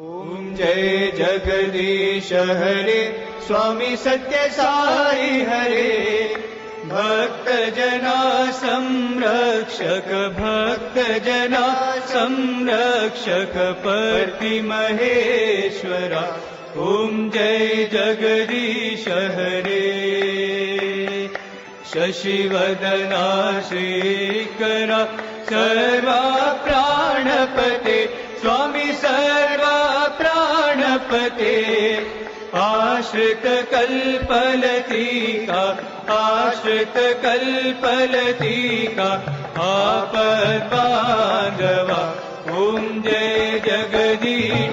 ओम जय जगदीश हरे स्वामी सत्य साई हरे भक्त जना संरक्षक भक्त जना संरक्षक पति महेश्वरा ओम जय जगदीश हरे शशिवदना श्रीकरा सर्वा प्राणपते स्वामी सर्वा प्राणपते आश्रित कल्पलतिका आश्रित कल्पलतिका आपद बांधवा ओम जय जगदीश